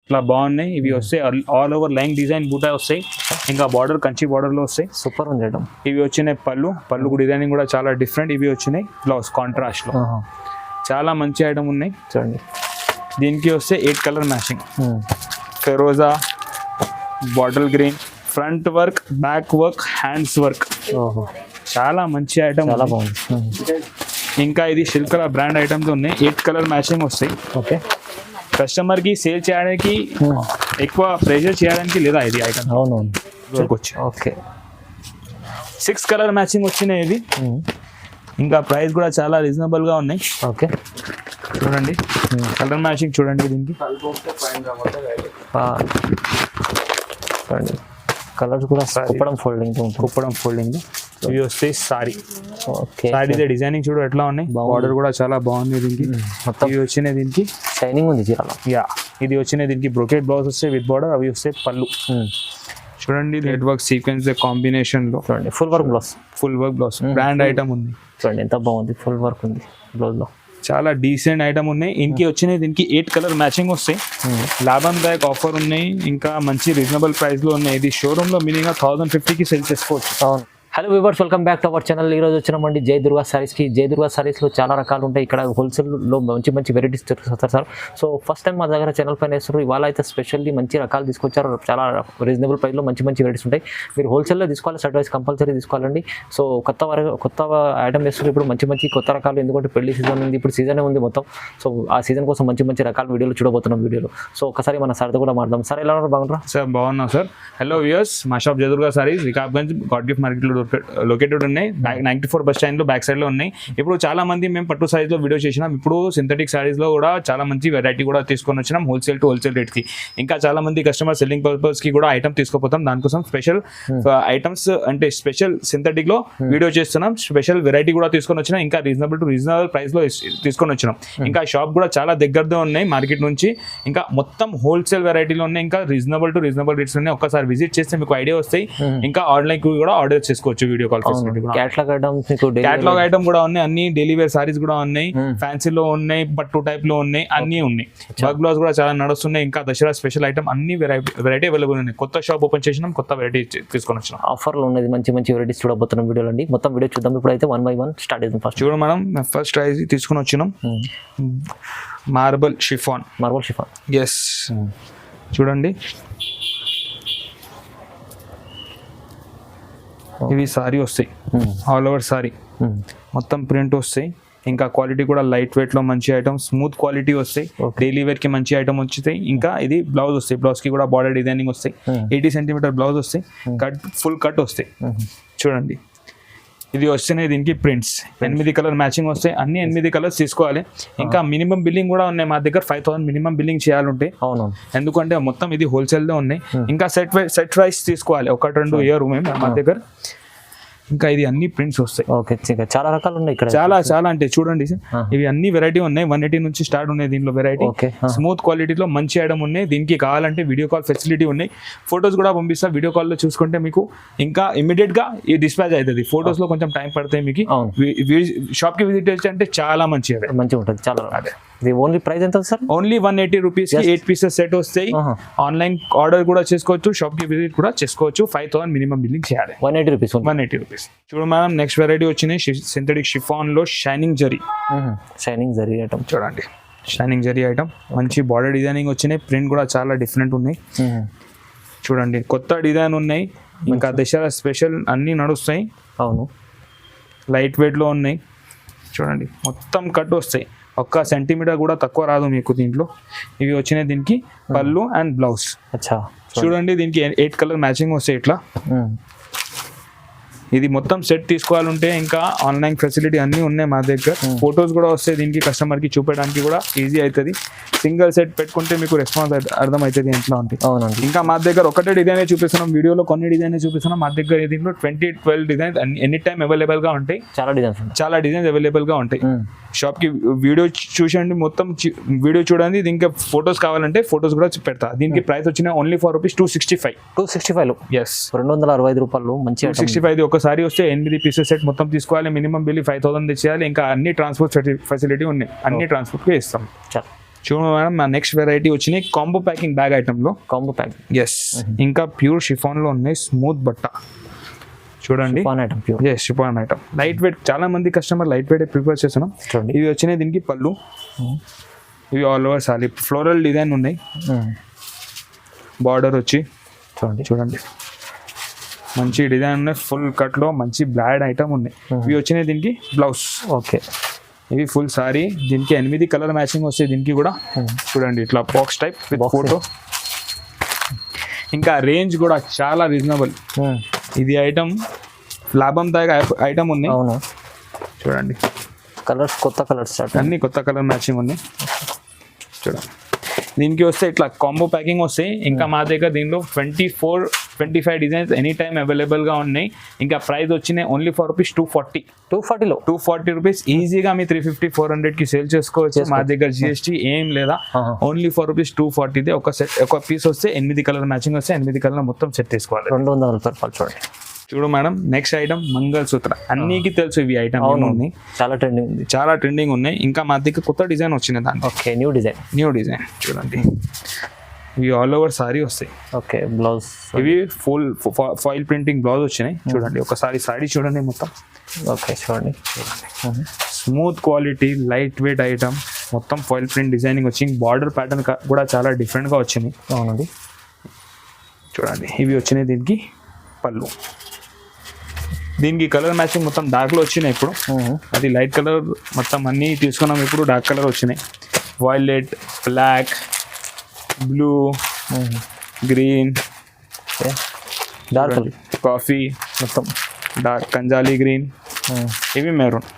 ఇట్లా బాగున్నాయి. ఇవి వస్తాయి ఆల్ ఓవర్ లైన్ డిజైన్ బూటా వస్తాయి. ఇంకా బార్డర్ కంచి బార్డర్ లో వస్తాయి. సూపర్ ఉంది ఐటమ్. ఇవి వచ్చినాయి పళ్ళు డిజైనింగ్ కూడా చాలా డిఫరెంట్. ఇవి వచ్చినాయి బ్లౌజ్ కాంట్రాస్ట్ లో. చాలా మంచి ఐటమ్ ఉన్నాయి చూడండి. దీనికి వస్తే 8 కలర్ మ్యాచింగ్, ఫెరోజా, bottle green, front work, back work, hands work. చాలా మంచి ఐటమ్, చాలా బాగుంది. ఇంకా ఇది శిల్కల బ్రాండ్ ఐటమ్స్ ఉన్నాయి. 8 కలర్ మ్యాచింగ్ వస్తాయి. ఓకే, కస్టమర్ కి సేల్ చేయడానికి ఎక్కువ ప్రెషర్ చేయడానికి లేదా ఇది ఐటమ్. అవునవును వచ్చి ఓకే 6 కలర్ మ్యాచింగ్ వచ్చినాయి ఇది. ఇంకా ప్రైస్ కూడా చాలా రీజనబుల్ గా ఉన్నాయి. ఓకే చూడండి కలర్ మ్యాచింగ్ చూడండి. దీనికి కలర్స్ కూడా కుప్పడం ఫోల్డింగ్. ఇవి వస్తాయి సారీ. ఓకే, సారీ డిజైనింగ్ చూడు ఎట్లా ఉన్నాయి. బార్డర్ కూడా చాలా బాగుంది దీనికి. ఇవి వచ్చినాయి దీనికి షైనింగ్ ఉంది చీరలో. ఇది వచ్చినాయి దీనికి బ్రోకెట్ బ్లౌజ్ వస్తాయి విత్ బార్డర్. అవి వస్తాయి పళ్ళు. చూడండి నెట్ వర్క్ సీక్వెన్స్ కాంబినేషన్ లో. చూడండి full work blouse brand item ఉంది. చూడండి ఎంత బాగుంది, ఫుల్ వర్క్ ఉంది బ్లౌజ్ లో. చాలా డీసెంట్ ఐటమ్ ఉన్నాయి. ఇంకి వచ్చినాయి దీనికి 8 కలర్ మ్యాచింగ్ వస్తాయి. లాభందాయక ఆఫర్ ఉన్నాయి. ఇంకా మంచి రీజనబుల్ ప్రైస్ లో ఉన్నాయి. ఇది షోరూమ్ లో మినిమం 1050కి సేల్ చేసుకోవచ్చు. అవును. Hello viewers, welcome back to our channel. ఈరోజు వచ్చినామండి జై దుర్గా సారీస్కి. జై దుర్గా సారీస్లో చాలా రకాలు ఉంటాయి. ఇక్కడ హోల్సేల్లో మంచి వెరైటీస్ దొరుకుతారు సార్. సో ఫస్ట్ టైం మా దగ్గర ఛానల్ పైన వేస్తారు. ఇవాళ అయితే స్పెషల్లీ మంచి రకాలు తీసుకొచ్చారు. చాలా రీజనబుల్ ప్రైస్లో మంచి వెరైటీస్ ఉంటాయి. మీరు హోల్సేల్లో తీసుకోవాలి, సెట్ వైస్ కంపల్సరీ తీసుకోవాలండి. సో కొత్త ఐటమ్ వేస్తారు ఇప్పుడు మంచి కొత్త రకాలు. ఎందుకంటే పెళ్లి సీజన్ ఉంది, ఇప్పుడు సీజనే ఉంది మొత్తం. సో ఆ సీజన్ కోసం మంచి రకాల వీడియోలు చూడబోతున్నాం వీడియోలో. సో ఒకసారి మన సార్తో కూడా మాట్లాడదాం. సార్ ఎలా ఉన్నారు? బాగున్నారా సార్? బాగున్నాం సార్. హలో వ్యూవర్స్, మా షాప్ జై దుర్గా సారీస్ వికాబ్గంజ్ గాడ్ గిఫ్ట్ మార్కెట్లో లొకేటెడ్ ఉన్నాయి. 94 బస్ స్టాండ్ లో బ్యాక్ సైడ్ లో ఉన్నాయి. ఇప్పుడు చాలా మంది మేము పట్టు సారీస్ లో వీడియో చేసినాం. ఇప్పుడు సింథటిక్ సారీస్ లో కూడా చాలా మంచి వెరైటీ కూడా తీసుకొని వచ్చినాం హోల్సేల్ టు హోల్సేల్ రేట్ కి. ఇంకా చాలా మంది కస్టమర్ సెల్లింగ్ పర్పస్ కి కూడా ఐటమ్ తీసుకుపోతాం. దానికోసం స్పెషల్ ఐటమ్స్ అంటే స్పెషల్ సింథటిక్ లో వీడియో చేస్తున్నాం. స్పెషల్ వెరైటీ కూడా తీసుకొని వచ్చినాం. ఇంకా రీజనబుల్ ప్రైస్ లో తీసుకొని వచ్చినాం. ఇంకా షాప్ కూడా చాలా దగ్గరలో ఉన్నాయి మార్కెట్ నుంచి. ఇంకా మొత్తం హోల్సేల్ వెరైటీలో ఉన్నాయి. ఇంకా రీజనబుల్ రేట్స్ ఉన్నాయి. ఒక్కసారి విజిట్ చేస్తే మీకు ఐడియా వస్తాయి. ఇంకా ఆన్లైన్ కూడా ఆర్డర్ చేసుకోవచ్చు వీడియో కాల్. క్యాటలాగ్ ఐటమ్ కూడా ఉన్నాయి. అన్ని డైలీ వేర్ సారీస్ కూడా ఉన్నాయి. ఫ్యాన్సీలో ఉన్నాయి, పట్టు టైప్ లో ఉన్నాయి, అన్ని ఉన్నాయి. వర్క్ బ్లౌజ్ కూడా చాలా నడుస్తున్నాయి. ఇంకా దసరా స్పెషల్ ఐటమ్ అన్ని వెరైటీ అవైలబుల్ ఉన్నాయి. కొత్త షాప్ ఓపెన్ చేసినాం, కొత్త వెరైటీ తీసుకొని వచ్చినాం. ఆఫర్లు ఉన్నది మంచి వెరైటీస్ చూడబోతున్నాం వీడియోలో అండి. మొత్తం వీడియో చూద్దాం. ఇప్పుడైతే 1 by 1 స్టార్ట్ చేద్దాం. ఫస్ట్ చూడండి మనం ఫస్ట్ ప్రైస్ తీసుకొని వచ్చినాం మార్బల్ షిఫాన్. ఎస్ చూడండి, ఇవి సారీ వస్తాయి ఆల్ ఓవర్ సారీ, మొత్తం ప్రింట్ వస్తాయి. ఇంకా క్వాలిటీ కూడా లైట్ వెయిట్ లో మంచి ఐటమ్, స్మూత్ క్వాలిటీ వస్తాయి. డైలీ వేర్ కి మంచి ఐటమ్ వచ్చాయి. ఇంకా ఇది బ్లౌజ్ వస్తాయి. బ్లౌజ్ కి కూడా బార్డర్ డిజైనింగ్ వస్తాయి. 80 సెంటీమీటర్ బ్లౌజ్ వస్తాయి. ఫుల్ కట్ వస్తాయి. చూడండి ఇది వస్తేనే దీనికి ప్రింట్స్ 8 కలర్ మ్యాచింగ్ వస్తాయి. అన్ని 8 కలర్స్ తీసుకోవాలి. ఇంకా మినిమం బిల్లింగ్ కూడా ఉన్నాయి మా దగ్గర. 5000 మినిమం బిల్లింగ్ చేయాలంటే. ఎందుకంటే మొత్తం ఇది హోల్సేల్ లో ఉన్నాయి. ఇంకా సెట్ వైస్ తీసుకోవాలి. 1-2 ఇయర్ మా దగ్గర. ఇంకా ఇది అన్ని ప్రింట్స్ వస్తాయి. ఓకే, చాలా రకాలు ఉన్నాయి ఇక్కడ. చాలా అంటే చూడండి ఇవి అన్ని వెరైటీ ఉన్నాయి. 180 నుంచి స్టార్ట్ ఉన్నాయి దీనిలో వెరైటీ. స్మూత్ క్వాలిటీలో మంచి ఐటమ్ ఉన్నాయి. దీనికి కావాలంటే వీడియో కాల్ ఫెసిలిటీ ఉన్నాయి. ఫొటోస్ కూడా పంపిస్తా. వీడియో కాల్ లో చూసుకుంటే మీకు ఇంకా ఇమీడియట్ గా ఈ డిస్పాచ్ అవుతుంది. ఫొటోస్ లో కొంచెం టైం పడతాయి. మీకు షాప్ కి విజిట్ చేస్తే అంటే చాలా మంచిగా ఉంటుంది. చాలా ఇది ఓన్లీ ప్రైస్ ఎంత సార్? ఓన్లీ 180 రూపీస్ కి 8 పీసెస్ సెట్ వస్తాయి. ఆన్లైన్ ఆర్డర్ కూడా చేసుకోవచ్చు. షాప్ కి విజిట్ కూడా చేసుకోవచ్చు. 5000 మినిమం బిల్లింగ్ చేయాలి. 180 రూపీస్. చూడు మేడం, నెక్స్ట్ వెరైటీ వచ్చినాయి సింథటిక్ షిఫాన్ లో షైనింగ్ జరీ ఐటమ్. చూడండి షైనింగ్ జరీ ఐటమ్, మంచి బార్డర్ డిజైనింగ్ వచ్చినాయి. ప్రింట్ కూడా చాలా డిఫరెంట్ ఉన్నాయి. చూడండి కొత్త డిజైన్ ఉన్నాయి. ఇంకా దసరా స్పెషల్ అన్ని నడుస్తాయి. అవును, లైట్ వెయిట్ లో ఉన్నాయి. చూడండి మొత్తం కట్ వస్తాయి. 1 సెంటీమీటర్ కూడా తక్కువ రాదు మీకు దీంట్లో. ఇవి వచ్చినాయి దీనికి పళ్ళు అండ్ బ్లౌజ్. చూడండి దీనికి 8 కలర్ మ్యాచింగ్ వస్తాయి. ఇట్లా ఇది మొత్తం సెట్ తీసుకోవాలంటే ఇంకా ఆన్లైన్ ఫెసిలిటీ అన్ని ఉన్నాయి మా దగ్గర. ఫొటోస్ కూడా వస్తాయి దీనికి. కస్టమర్ కి చూపించడానికి కూడా ఈజీ అవుతుంది. సింగిల్ సెట్ పెట్టుకుంటే మీకు రెస్పాన్స్ అర్థం అవుతుంది ఎట్లా ఉంటుంది. ఇంకా మా దగ్గర ఒకటే డిజైన్ చూపిస్తున్నాం వీడియోలో, కొన్ని డిజైన్ చూపిస్తున్నాం. మా దగ్గర దీంట్లో 20-12 డిజైన్స్ ఎనీ టైం అవైలబుల్ గా ఉంటాయి. చాలా డిజైన్స్ అవైలబుల్ గా ఉంటాయి. షాప్ కి వీడియో చూసండి, మొత్తం వీడియో చూడండి. దీనికి ఫొటోస్ కావాలంటే ఫొటోస్ కూడా పెడతా. దీనికి ప్రైస్ వచ్చిన ఓన్లీ ఫర్ రూపీస్ 265. ఎస్, 265 రూపాయలు. మంచి 265. ఒకసారి వస్తే 8 పీసెస్ సెట్ మొత్తం తీసుకోవాలి. Minimum bill 5000 తెచ్చేయాలి. ఇంకా అన్ని ట్రాన్స్పోర్ట్ ఫెసిలిటీ ఉన్నాయి. అన్ని ట్రాన్స్పోర్ట్ కి ఇస్తాం. చూడండి మేడం, మా నెక్స్ట్ వెరైటీ వచ్చినాయి కాంబో ప్యాకింగ్ బ్యాగ్ ఐటెంలో. కాంబో ప్యాక్ ఎస్, ఇంకా ప్యూర్ షిఫాన్లో ఉన్నాయి, స్మూత్ బట్ట చూడండి. Item pure. Yes, chiffon item, light weight. చాలా మంది కస్టమర్ లైట్ వెయిట్ ప్రిఫర్ చేస్తున్నాం. చూడండి ఇవి వచ్చినాయి దీనికి పళ్ళు. ఇవి all over sorry floral design ఉన్నాయి, బార్డర్ వచ్చి చూడండి మంచి డిజైన్ ఉన్నాయి, ఫుల్ కట్లో మంచి బ్లాడ్ ఐటమ్ ఉన్నాయి. ఇవి వచ్చినాయి దీనికి బ్లౌజ్. ఓకే, ఇవి ఫుల్ సారీ, దీనికి 8 కలర్ మ్యాచింగ్ వస్తాయి దీనికి కూడా. చూడండి ఇట్లా బాక్స్ టైప్ విత్ ఫోటో. ఇంకా రేంజ్ కూడా చాలా రీజనబుల్. ఇది ఐటమ్ లాభందాయక ఐటమ్ ఉన్నాయి. అవును, చూడండి కలర్స్ కొత్త కలర్స్, అన్ని కొత్త కలర్ మ్యాచింగ్ ఉన్నాయి. చూడండి దీనికి వస్తే ఇట్లా కాంబో ప్యాకింగ్ వస్తాయి. ఇంకా మా దగ్గర దీనిలో 24-25 డిజైన్స్ ఎనీ టైమ్ అవైలబుల్గా ఉన్నాయి. ఇంకా ప్రైస్ వచ్చినాయి ఓన్లీ ఫర్ రూపీస్ 240 రూపీస్. ఈజీగా మీ 350-400కి సేల్ చేసుకోవచ్చు. మా దగ్గర జిఎస్టీ ఏం లేదా, ఓన్లీ ఫర్ రూపీస్ 240. ఒక సెట్, ఒక పీస్ వస్తే 8 కలర్ మ్యాచింగ్ వస్తే 8 కలర్ మొత్తం సెట్ తీసుకోవాలి. 240 రూపాయలు. చూడండి చూడు మేడం, నెక్స్ట్ ఐటమ్ మంగళసూత్ర. అన్నికి తెలుసు ఇవి ఐటమ్ ఉన్నాయి, చాలా ట్రెండింగ్ ఉంది, చాలా ట్రెండింగ్ ఉన్నాయి. ఇంకా మా దగ్గర కొత్త డిజైన్ వచ్చినాయి దాన్ని. ఓకే, న్యూ డిజైన్ చూడండి. ఇవి ఆల్ ఓవర్ సారీ వస్తాయి. ఓకే, బ్లౌజ్ ఇవి ఫుల్ ఫాయిల్ ప్రింటింగ్ బ్లౌజ్ వచ్చినాయి. చూడండి ఒకసారి సారీ చూడండి మొత్తం. ఓకే, చూడండి smooth quality, light weight item, మొత్తం ఫాయిల్ ప్రింట్ డిజైనింగ్ వచ్చింది. బార్డర్ ప్యాటర్న్ కూడా చాలా డిఫరెంట్గా వచ్చినాయి. అవునండి, చూడండి ఇవి వచ్చినాయి దీనికి పళ్ళు. దీనికి కలర్ మ్యాచింగ్ మొత్తం డార్క్లో వచ్చినాయి. ఇప్పుడు అది లైట్ కలర్ మొత్తం అన్నీ తీసుకున్నాం. ఇప్పుడు డార్క్ కలర్ వచ్చినాయి, violet, black, blue, green, dark coffee, మొత్తం డార్క్ కంజాలి గ్రీన్, ఇవి మెరూన్.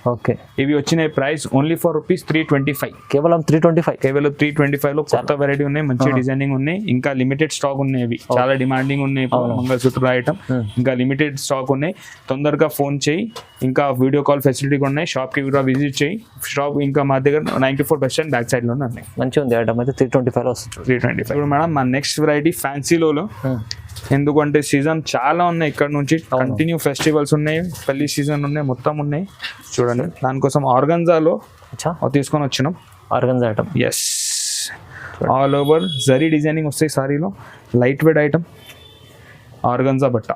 ఓకే, ఇవి వచ్చినాయి ప్రైస్ ఓన్లీ ఫర్ రూపీస్ 325. కేవలం 325. కేవలం 325లో కొత్త వెరైటీ ఉన్నాయి, మంచి డిజైనింగ్ ఉన్నాయి. ఇంకా లిమిటెడ్ స్టాక్ ఉన్నాయి. ఇవి చాలా డిమాండింగ్ ఉన్నాయి. మంగళసూత్ర ఐటమ్ ఇంకా లిమిటెడ్ స్టాక్ ఉన్నాయి. తొందరగా ఫోన్ చేయి. ఇంకా వీడియో కాల్ ఫెసిలిటీ కూడా ఉన్నాయి. షాప్కి కూడా విజిట్ చేయి. షాప్ ఇంకా మా దగ్గర 94 బస్ స్టాండ్ బ్యాక్ సైడ్లోనే ఉన్నాయి. మంచిగా ఉంది ఐటమ్ అయితే. 325 వస్తుంది. 325. ఇప్పుడు మేడం మా నెక్స్ట్ వెరైటీ ఫ్యాన్సీలో. ఎందుకంటే సీజన్ చాలా ఉన్నాయి. ఇక్కడ నుంచి కంటిన్యూ ఫెస్టివల్స్ ఉన్నాయి, పెళ్లి సీజన్ ఉన్నాయి, మొత్తం ఉన్నాయి. చూడండి దానికోసం ఆర్గంజాలో తీసుకొని వచ్చినాం. Organza item. Yes, all over zari designing వస్తాయి సారీలో. లైట్ వెయిట్ ఐటమ్, ఆర్గంజా బట్ట.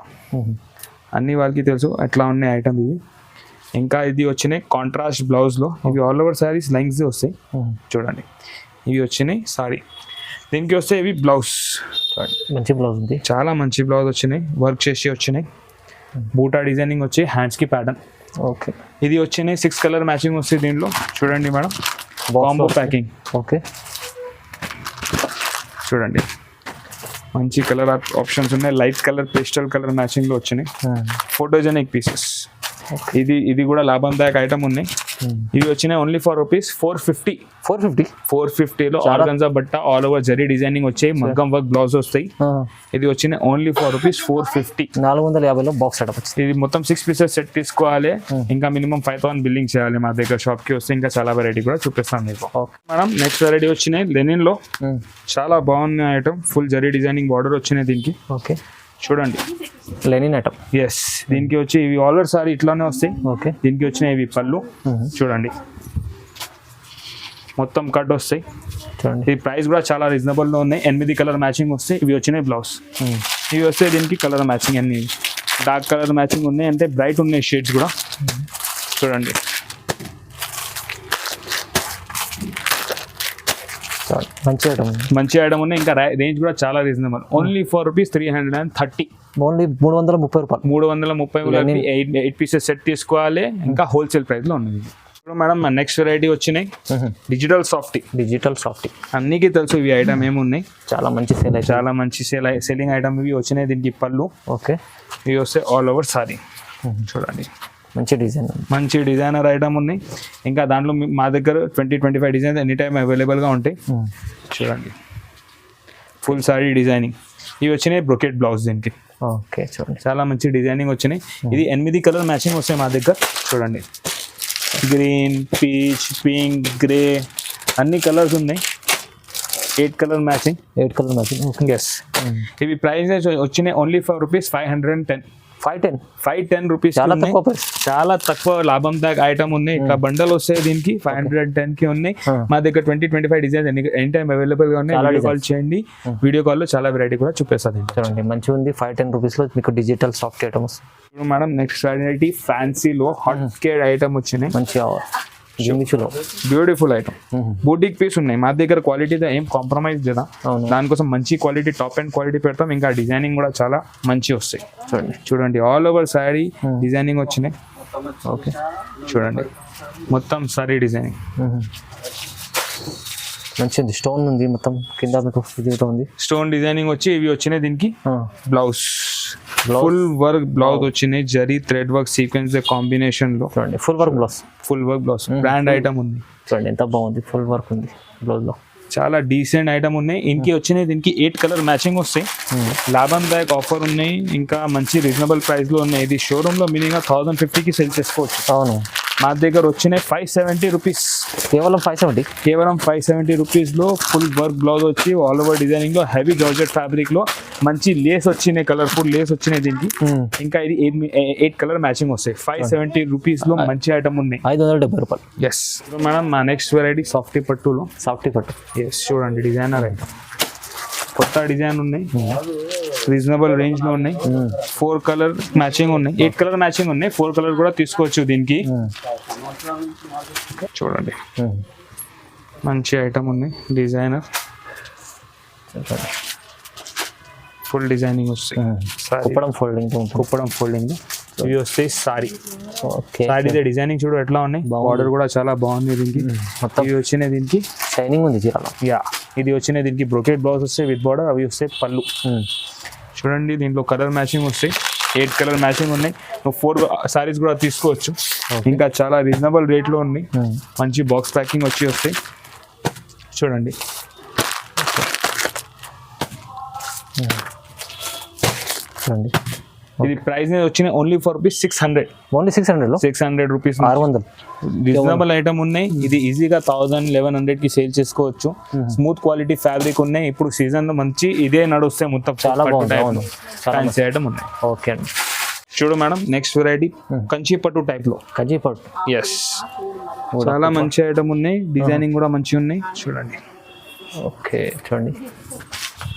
అన్ని వాళ్ళకి తెలుసు ఎట్లా ఉన్నాయి ఐటమ్ ఇవి. ఇంకా ఇది వచ్చినాయి కాంట్రాస్ట్ బ్లౌజ్లో. ఇవి ఆల్ ఓవర్ సారీస్ లైన్స్ వస్తాయి. చూడండి ఇవి వచ్చినాయి సారీ. దీనికి వస్తే ఇవి బ్లౌజ్. మంచి బ్లౌజ్ ఉంది, చాలా మంచి బ్లౌజ్ వచ్చినాయి, వర్క్ చేసి వచ్చినాయి. బూటా డిజైనింగ్ వచ్చి హ్యాండ్స్కి ప్యాటర్న్. ఓకే, ఇది వచ్చినాయి 6 కలర్ మ్యాచింగ్ వస్తాయి దీనిలో. చూడండి మేడం, కాంబో ప్యాకింగ్. ఓకే, చూడండి మంచి కలర్ ఆప్షన్స్ ఉన్నాయి. లైట్ కలర్, పేస్టల్ కలర్ మ్యాచింగ్లో వచ్చినాయి. Photogenic pieces. ఇది కూడా లాభందాయక ఐటమ్ ఉన్నాయి. ఇవి వచ్చినాయి ఓన్లీ ఫర్ రూపీస్ 450లో ఆర్గంజా బట్ట, ఆల్ ఓవర్ జరీ డిజైనింగ్ వచ్చాయి, మగ్గం వర్క్ బ్లౌజ్ వస్తాయి. ఇది వచ్చిన ఓన్లీ ఫర్ రూపీస్ 450. 450లో బాక్స్ సెటప్. ఇది మొత్తం 6 పీసెస్ సెట్ తీసుకోవాలి. ఇంకా మినిమం 5000 బిల్లింగ్ చేయాలి. మా దగ్గర షాప్కి వస్తే ఇంకా చాలా వెరైటీ కూడా చూపిస్తాను మీకు. మేడం నెక్స్ట్ వెరైటీ వచ్చినాయి లెనిన్ లో. చాలా బాగున్న item, full zari designing border వచ్చినాయి దీనికి. ఓకే, చూడండి లెనిన్ ఐటమ్. ఎస్, దీనికి వచ్చి ఇవి ఆల్రెడీ సారీ ఇట్లానే వస్తాయి. ఓకే, దీనికి వచ్చిన ఇవి పళ్ళు. చూడండి మొత్తం కట్ వస్తాయి. చూడండి ఈ ప్రైస్ కూడా చాలా రీజనబుల్లో ఉన్నాయి. 8 కలర్ మ్యాచింగ్ వస్తాయి. ఇవి వచ్చినాయి బ్లౌజ్. ఇవి వస్తాయి దీనికి కలర్ మ్యాచింగ్. అన్ని డార్క్ కలర్ మ్యాచింగ్ ఉన్నాయి, అంటే బ్రైట్ ఉన్నాయి షేడ్స్ కూడా. చూడండి మంచి ఐటమ్ ఉన్నాయి. ఇంకా రేంజ్ కూడా చాలా reasonable. Only for rupees 330. Only 330 రూపాయలు. 330 8 పీసెస్ సెట్ తీసుకోవాలి. ఇంకా హోల్సేల్ ప్రైస్ లో ఉన్నది. ఇప్పుడు మేడం నెక్స్ట్ వెరైటీ వచ్చినాయి డిజిటల్ సాఫ్టీ. అన్నికి తెలుసు ఇవి ఐటమ్ ఏమున్నాయి. చాలా మంచి సెల్లింగ్ ఐటమ్ ఇవి వచ్చినాయి. దీనికి పళ్ళు. ఓకే, ఇవి వస్తే ఆల్ ఓవర్ సారీ. చూడండి మంచి డిజైనర్ ఐటమ్ ఉన్నాయి. ఇంకా దాంట్లో మా దగ్గర 20-25 డిజైన్స్ ఎనీ టైమ్ అవైలబుల్గా ఉంటాయి. చూడండి ఫుల్ సారీ డిజైనింగ్. ఇవి వచ్చినాయి బ్రొకెట్ బ్లౌజ్ దీనికి. ఓకే, చూడండి చాలా మంచి డిజైనింగ్ వచ్చినాయి. ఇది 8 కలర్ మ్యాచింగ్ వస్తాయి మా దగ్గర. చూడండి గ్రీన్, పీచ్, పింక్, గ్రే అన్ని కలర్స్ ఉన్నాయి. 8 కలర్ మ్యాచింగ్. Okay, yes. ఇవి ప్రైస్ వచ్చినాయి ఓన్లీ ఫర్ రూపీస్ 510. 510 రూపీస్ చాలా తక్కువ price. చాలా తక్కువ లాభందాయక ఐటమ్ ఉన్నాయి. ఇట్లా బండల్ వస్తాయి దీనికి 510 కి ఉన్నాయి. మా దగ్గర 20-25 డిజైన్స్ ఎనీ టైం అవైలబుల్ గా ఉన్నాయి. వీడియో కాల్ చేయండి, వీడియో కాల్ లో చాలా వెరైటీ కూడా చూపిస్తుంది. చూడండి మంచిగా ఉంది. 510 రూపీస్ లో మీకు digital soft items. Madam next variety ఫ్యాన్సీలో హాట్ కేర్ ఐటమ్ వచ్చినాయి. మంచిగా బ్యూటిఫుల్ ఐటమ్ బూటిక్ పీస్ ఉన్నాయి. మా దగ్గర క్వాలిటీతో ఏం కాంప్రమైజ్ లేదా, దానికోసం మంచి క్వాలిటీ టాప్ అండ్ క్వాలిటీ పెడతాం. ఇంకా డిజైనింగ్ కూడా చాలా మంచి వస్తాయి. చూడండి ఆల్ ఓవర్ సారీ డిజైనింగ్ వచ్చినాయి. ఓకే చూడండి మొత్తం సారీ డిజైనింగ్ మంచిది. స్టోన్ ఉంది మొత్తం కింద మీకు ఉంది. స్టోన్ డిజైనింగ్ వచ్చి ఇవి వచ్చినాయి. దీనికి బ్లౌజ్ ఫుల్ వర్క్ బ్లౌజ్ వచ్చినాయి. Zari thread work sequence combination లో చూడండి full work blouse brand item ఉంది. చూడండి ఎంత బాగుంది. ఫుల్ వర్క్ ఉంది బ్లౌజ్ లో. చాలా డీసెంట్ ఐటమ్ ఉన్నాయి. ఇంకి వచ్చినాయి దీనికి 8 కలర్ మ్యాచింగ్ వస్తాయి. లాభందాయక ఆఫర్ ఉన్నాయి. ఇంకా మంచి రీజనబుల్ ప్రైస్ లో ఉన్నాయి. ఇది షోరూమ్ లో మినిమం 1050 కి సేల్ చేసుకోవచ్చు. అవును మా దగ్గర వచ్చినాయి 570 రూపీస్. కేవలం 570 రూపీస్ లో ఫుల్ వర్క్ బ్లౌజ్ వచ్చి ఆల్ ఓవర్ డిజైనింగ్ లో హెవీ జార్జెట్ ఫ్యాబ్రిక్ లో మంచి లేస్ వచ్చినాయి. కలర్ఫుల్ లేస్ వచ్చినాయి దీనికి. ఇంకా ఇది 8 కలర్ మ్యాచింగ్ వస్తాయి. 570 రూపీస్ లో మంచి ఐటమ్ ఉన్నాయి. 570 రూపాయలు. ఎస్ మేడం మా నెక్స్ట్ వెరైటీ సాఫ్టీ పట్టులో. ఎస్ చూడండి డిజైనర్ ఐటమ్ కొత్త డిజైన్ ఉన్నాయి. రీజనబుల్ రేంజ్ లో ఉన్నాయి. 4 కలర్ మ్యాచింగ్ ఉన్నాయి. 8 కలర్ మ్యాచింగ్ ఉన్నాయి. 4 కలర్ కూడా తీసుకోవచ్చు దీనికి. చూడండి మంచి ఐటమ్ ఉంది. డిజైనర్ ఫుల్ డిజైనింగ్ వస్తాయి. కుప్పడం ఫోల్డింగ్ ఇవి వస్తాయి. సారీ డిజైనింగ్ చూడు ఎట్లా ఉన్నాయి. బార్డర్ కూడా చాలా బాగుంది దీనికి. ఇవి వచ్చినాయి దీనికి షైనింగ్ ఉంది. ఇది వచ్చినాయి దీనికి బ్రోకెట్ బ్లౌజ్ వస్తాయి విత్ బార్డర్. అవి వస్తాయి పళ్ళు. చూడండి దీంట్లో కలర్ మ్యాచింగ్ వస్తాయి. 8 కలర్ మ్యాచింగ్ ఉన్నాయి. 4 సారీస్ కూడా తీసుకోవచ్చు. ఇంకా చాలా రీజనబుల్ రేట్ లో ఉన్నాయి. మంచి బాక్స్ ప్యాకింగ్ వచ్చి వస్తాయి. చూడండి ఇది ప్రైస్ వచ్చిన only for rupees 600. Only 600 rupees. 600 reasonable item ఉన్నాయి. ఇది ఈజీగా 1000-1100 కి సేల్ చేసుకోవచ్చు. స్మూత్ క్వాలిటీ ఫ్యాబ్రిక్ ఉన్నాయి. ఇప్పుడు సీజన్ లో మంచి ఇదే నడుస్తాయి. మొత్తం చాలా బాగుంది. ఫ్యాన్సీ ఐటమ్ ఉన్నాయి. ఓకే అండి. చూడు మేడం నెక్స్ట్ వెరైటీ కంచి పట్టు టైప్ లో. ఎస్ చాలా మంచి ఐటమ్ ఉన్నాయి. డిజైనింగ్ కూడా మంచిగా ఉన్నాయి. చూడండి ఓకే చూడండి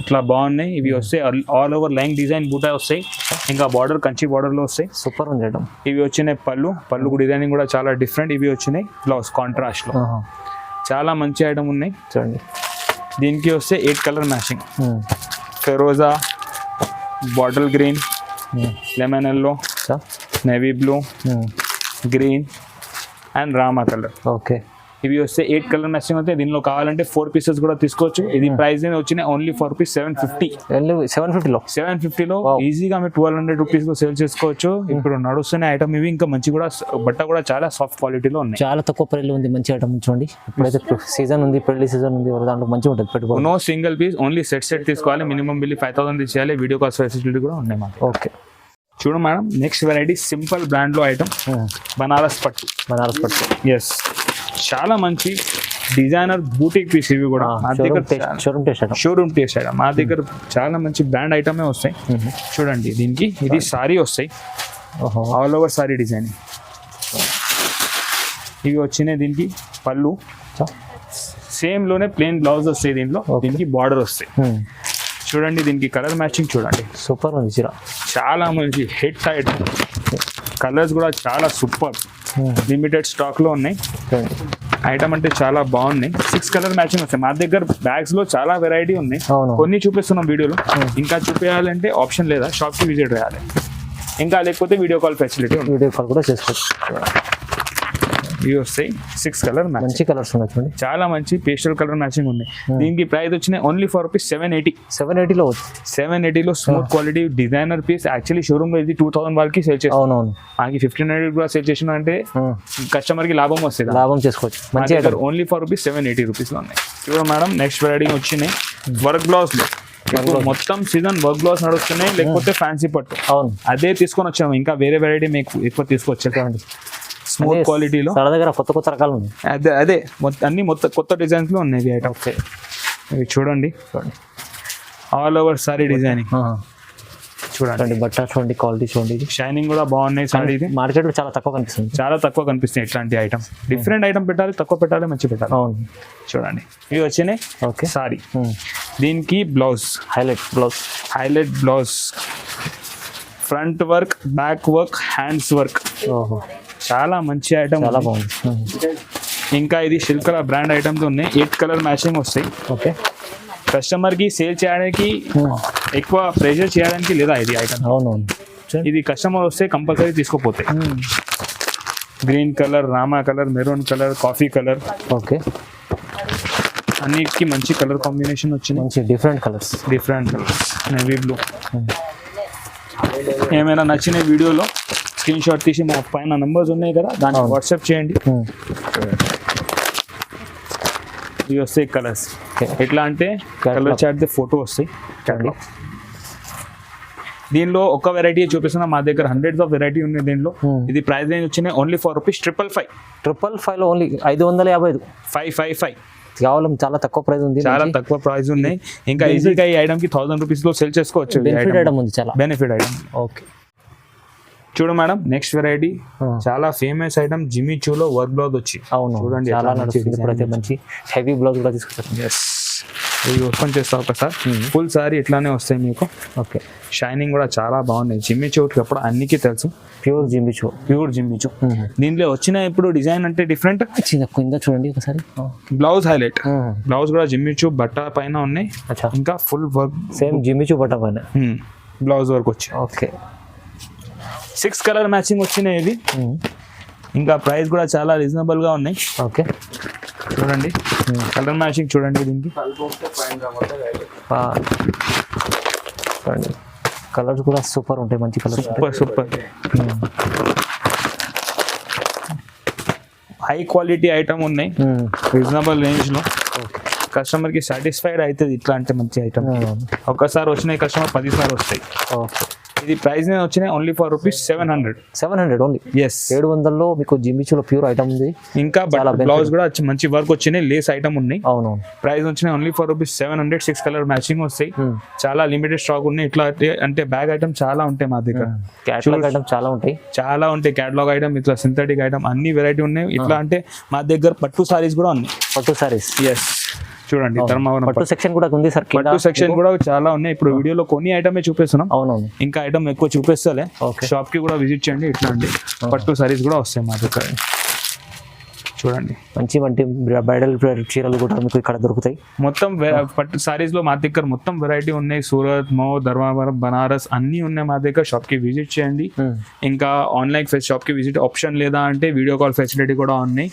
ఇట్లా బాగున్నాయి. ఇవి వస్తాయి ఆల్ ఓవర్ లైన్ డిజైన్ బూటా వస్తాయి. ఇంకా బార్డర్ కంచి బార్డర్ లో వస్తాయి. సూపర్ ఉంది. ఇవి వచ్చినాయి పళ్ళు డిజైనింగ్ కూడా చాలా డిఫరెంట్. ఇవి వచ్చినాయి బ్లౌజ్ కాంట్రాస్ట్ లో. చాలా మంచి ఐటమ్ ఉన్నాయి. చూడండి దీనికి వస్తే 8 కలర్ మ్యాచింగ్. ఫెరోజా, bottle green, lemon yellow, navy blue, green and రామా కలర్. ఓకే ఇవి వస్తే 8 కలర్ మ్యాచింగ్ అవుతాయి. దీనిలో కావాలంటే 4 పీసెస్ కూడా తీసుకోవచ్చు. ఇది ప్రైస్ వచ్చిన ఓన్లీ ఫర్ రూపీస్ 750 లో ఈజీగా మీరు 1200 రూపీస్ లో సేల్ చేసుకోవచ్చు. ఇప్పుడు నడుస్తున్న ఐటమ్ ఇవి. ఇంకా మంచి కూడా బట్ట కూడా చాలా సాఫ్ట్ క్వాలిటీలో ఉన్నాయి. చాలా తక్కువ ప్రైస్ లో ఉంది. మంచి ఐటమ్ చూడండి. ఇప్పుడైతే సీజన్ ఉంది, పెళ్లి సీజన్ ఉంది. దాంట్లో మంచిగా ఉంటుంది పెట్టుకోవాలి. No single piece, only set తీసుకోవాలి. మినిమం బిల్ 5000 తీసేయాలి. వీడియో కాల్ ఫెసిలిటీ కూడా ఉన్నాయి మాకు. ఓకే చూడు madam next variety simple brand లో ఐటమ్ బనారస్ పట్టు. ఎస్ చాలా మంచి డిజైనర్ బూటిక్ పీస్. ఇవి కూడా మా దగ్గర షోరూమ్ టేస్ట్ ఐటమ్. మా దగ్గర చాలా మంచి బ్రాండ్ ఐటమే వస్తాయి. చూడండి దీనికి ఇది సారీ వస్తాయి. All over sorry designing. ఇవి వచ్చినాయి దీనికి పళ్ళు. సేమ్ లోనే ప్లెయిన్ బ్లౌజ్ వస్తాయి. దీంట్లో దీనికి బార్డర్ వస్తాయి. చూడండి దీనికి కలర్ మ్యాచింగ్ చూడండి సూపర్ ఉంది. చాలా మంచి హిట్ ఐటమ్. కలర్స్ కూడా చాలా సూపర్. లిమిటెడ్ స్టాక్ లో ఉన్నాయి. ఐటమ్ అంటే చాలా బాగున్నాయి. 6 కలర్ మ్యాచింగ్ వస్తాయి. మా దగ్గర బ్యాగ్స్ లో చాలా వెరైటీ ఉన్నాయి. కొన్ని చూపిస్తున్నాం వీడియోలో. ఇంకా చూపించాలంటే ఆప్షన్ లేదా, షాప్ కి విజిట్ చేయాలి. ఇంకా లేకపోతే వీడియో కాల్ ఫెసిలిటీ ఉంది. వీడియో కాల్ కూడా చేసుకోవచ్చు. ఇవి వస్తాయి 6 కలర్ మంచి కలర్స్ ఉన్నాయి చూడండి. చాలా మంచి పేస్టల్ కలర్ మ్యాచింగ్ ఉన్నాయి. దీనికి ప్రైస్ వచ్చినాయి ఓన్లీ ఫర్ రూపీస్ 780 లో smooth quality designer piece. Actually showroom లో ఇది 2000 వాళ్ళకి సేల్ చేస్తాం. అవునవును మాకి 1500 కూడా సేల్ చేసిన అంటే కస్టమర్ కి లాభం వస్తుంది. లాభం చేసుకోవచ్చు. మంచి ఓన్లీ ఫర్ రూపీస్ 780 రూపీస్ లో ఉన్నాయి. చూడండి మేడం నెక్స్ట్ వెరైటీ వచ్చినాయి వర్క్ బ్లౌజ్ లో. మొత్తం సీజన్ వర్క్ బ్లౌజ్ నడుస్తున్నాయి. లేకపోతే ఫ్యాన్సీ పట్టు. అవును అదే తీసుకొని వచ్చాము. ఇంకా వేరే వెరైటీ మీకు ఎక్కువ తీసుకొచ్చాము. స్మూత్ క్వాలిటీలో దగ్గర కొత్త రకాలు ఉన్నాయి. అదే అన్ని కొత్త డిజైన్స్ లో ఉన్నాయి ఐటమ్. ఇవి చూడండి ఆల్ ఓవర్ సారీ డిజైనింగ్. చూడండి బట్ట చూడండి, క్వాలిటీ చూడండి, ఇది షైనింగ్ కూడా బాగున్నాయి సారీ ఇది. మార్కెట్లో చాలా తక్కువ కనిపిస్తుంది. చాలా తక్కువ కనిపిస్తుంది ఇట్లాంటి ఐటమ్. డిఫరెంట్ ఐటమ్ పెట్టాలి, తక్కువ పెట్టాలి, మంచి పెట్టాలి. అవును, చూడండి ఇవి వచ్చినాయి ఓకే. సారీ, దీనికి blouse, highlight blouse, front work, back work, hands work, ఓహో చాలా మంచి ఐటమ్. చాలా బాగుంది. ఇంకా ఇది శిల్కల బ్రాండ్ ఐటమ్స్ ఉన్నాయి, 8 కలర్ మ్యాచింగ్ వస్తాయి. ఓకే, కస్టమర్కి సేల్ చేయడానికి ఎక్కువ ప్రెషర్ చేయడానికి లేదా ఇది ఐటమ్. అవునవును, ఇది కస్టమర్ వస్తే కంపల్సరీ తీసుకోపోతాయి. గ్రీన్ కలర్, రామా colour, maroon colour, coffee colour, okay. అన్నిటికీ మంచి కలర్ కాంబినేషన్ వచ్చింది, మంచి డిఫరెంట్ కలర్స్, నేవీ బ్లూ. ఏమైనా నచ్చిన వీడియోలో స్క్రీన్ షాట్ తీసి మా పైన నంబర్స్ ఉన్నాయి కదా, దాన్ని వాట్సాప్ చేయండి. ఇవి వస్తాయి కలర్స్. ఎట్లా అంటే కలర్ చార్ట్ ఫోటో వస్తాయి. దీనిలో ఒక వెరైటీ చూపిస్తున్నా, మా దగ్గర హండ్రెడ్స్ ఆఫ్ వెరైటీ ఉన్నాయి దీనిలో. ఇది ప్రైస్ రేంజ్ వచ్చినాయి ఓన్లీ ఫర్ రూపీస్ 555. లో ఓన్లీ 555. 555 కేవలం చాలా తక్కువ ప్రైస్ ఉంది, చాలా తక్కువ ప్రైస్ ఉన్నాయి. ఇంకా ఈజీగా ఈ ఐటమ్ కి 1000 రూపీస్ లో సెల్ చేసుకోవచ్చు. బెనిఫిట్ ఐటమ్ ఉంది, చాలా బెనిఫిట్ ఐటమ్. ఓకే, చూడు మేడం, నెక్స్ట్ వెరైటీ చాలా ఫేమస్ ఐటమ్, జిమ్మి చూలో వర్క్ బ్లౌజ్ వచ్చి. అవును, చూడండి చాలా నడుస్తుంది ఇప్పుడైతే. మంచి హెవీ బ్లౌజ్ కూడా తీసుకొచ్చారు. ఎస్, ఇది ఓపెన్ చేస్తా ఒకసారి. ఫుల్ సారీ ఇట్లానే వస్తాయి మీకు. ఓకే, షైనింగ్ కూడా చాలా బాగున్నాయి. జిమ్మి చోటుకి అప్పుడు అన్నికి తెలుసు, ప్యూర్ జిమ్మి చూ. దీంట్లో వచ్చిన ఇప్పుడు డిజైన్ అంటే డిఫరెంట్. కింద చూడండి ఒకసారి, బ్లౌజ్ హైలైట్, బ్లౌజ్ కూడా జిమ్మి చూ బట్ట పైన ఉన్నాయి. ఇంకా ఫుల్ వర్క్ సేమ్ జిమ్మి చూ బట్ట పైన బ్లౌజ్ వర్క్ వచ్చి. ఓకే, 6 కలర్ మ్యాచింగ్ వచ్చినాయి ఇది. ఇంకా ప్రైస్ కూడా చాలా రీజనబుల్ గా ఉన్నాయి. ఓకే, చూడండి కలర్ మ్యాచింగ్ చూడండి దీనికి. కలర్స్ కూడా సూపర్ ఉంటాయి, మంచి colour, super. High quality item ఉన్నాయి రీజనబుల్ రేంజ్ లో. కస్టమర్ కి సాటిస్ఫైడ్ అవుతుంది ఇట్లా అంటే మంచి ఐటమ్. ఒక్కసారి వచ్చిన కస్టమర్ 10 సార్లు వస్తాయి. ఇది ప్రైస్ వచ్చినాయి only for rupees 700 only. Yes, 700లో మీకు జిమ్మిచూలో ప్యూర్ ఐటమ్ ఉంది. ఇంకా బ్లౌజ్ కూడా మంచి వర్క్ వచ్చినాయి, లేస్ ఐటమ్ ఉన్నాయి. అవును, ప్రైస్ వచ్చినాయి only for rupees 700. 6 colour matching వస్తాయి. చాలా లిమిటెడ్ స్టాక్ ఉన్నాయి. ఇట్లా అంటే బ్యాగ్ ఐటమ్ చాలా ఉంటాయి మా దగ్గర. క్యాటలాగ్ ఐటమ్ చాలా ఉంటాయి. క్యాటలాగ్ ఐటమ్, ఇట్లా సింథటిక్ ఐటమ్ అన్ని వెరైటీ ఉన్నాయి. ఇట్లా అంటే మా దగ్గర పట్టు సారీస్ కూడా ఉన్నాయి. పట్టు సారీస్, ఎస్ చూడండి. పట్టు సెక్షన్ కూడా ఉంది సార్, పట్టు సెక్షన్ కూడా చాలా ఉన్నాయి. ఇప్పుడు వీడియోలో కొన్ని ఐటమే చూపిస్తున్నాం. అవునవును, ఇంకా ఐటమ్ ఎక్కువ చూపిస్తలే. షాప్ కి కూడా విజిట్ చేయండి. ఇట్లా అండి పట్టు సారీస్ కూడా వస్తాయి మా దగ్గర. చూడండి మంచి బ్రైడల్ చీరలు కూడా మీకు ఇక్కడ దొరుకుతాయి. మొత్తం పట్టు సారీస్ లో మా దగ్గర మొత్తం వెరైటీ ఉన్నాయి. సూరత్, మో, ధర్మవరం, బనారస్ అన్ని ఉన్నాయి మా దగ్గర. షాప్ కి విజిట్ చేయండి. ఇంకా ఆన్లైన్ షాప్ కి విజిట్ ఆప్షన్ లేదా అంటే వీడియో కాల్ ఫెసిలిటీ కూడా ఉన్నాయి.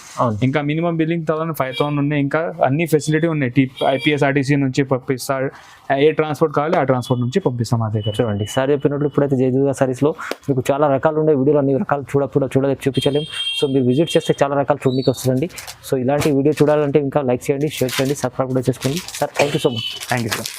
ఇంకా మినిమం బిల్లింగ్ 5,000 ఉన్నాయి. ఇంకా అన్ని ఫెసిలిటీ ఉన్నాయి. IPSRTC నుంచి పంపిస్తారు. ఏ ట్రాన్స్పోర్ట్ కావాలి ఆ ట్రాన్స్పోర్ట్ నుంచి పంపిస్తాం మా దగ్గర. చూడండి సార్ చెప్పినట్లు ఇప్పుడైతే జయదుర్గా సారీస్ లో మీకు చాలా రకాలు ఉండే వీడియోలు, అన్ని రకాలు చూపించలేము. సో మీరు విజిట్ చేస్తే చాలా రకాలు చూడడానికి వస్తుందండి. సో ఇలాంటి వీడియో చూడాలంటే ఇంకా లైక్ చేయండి, షేర్ చేయండి, సబ్స్క్రైబ్ కూడా చేసుకోండి. Sir thank you so much. Thank you sir.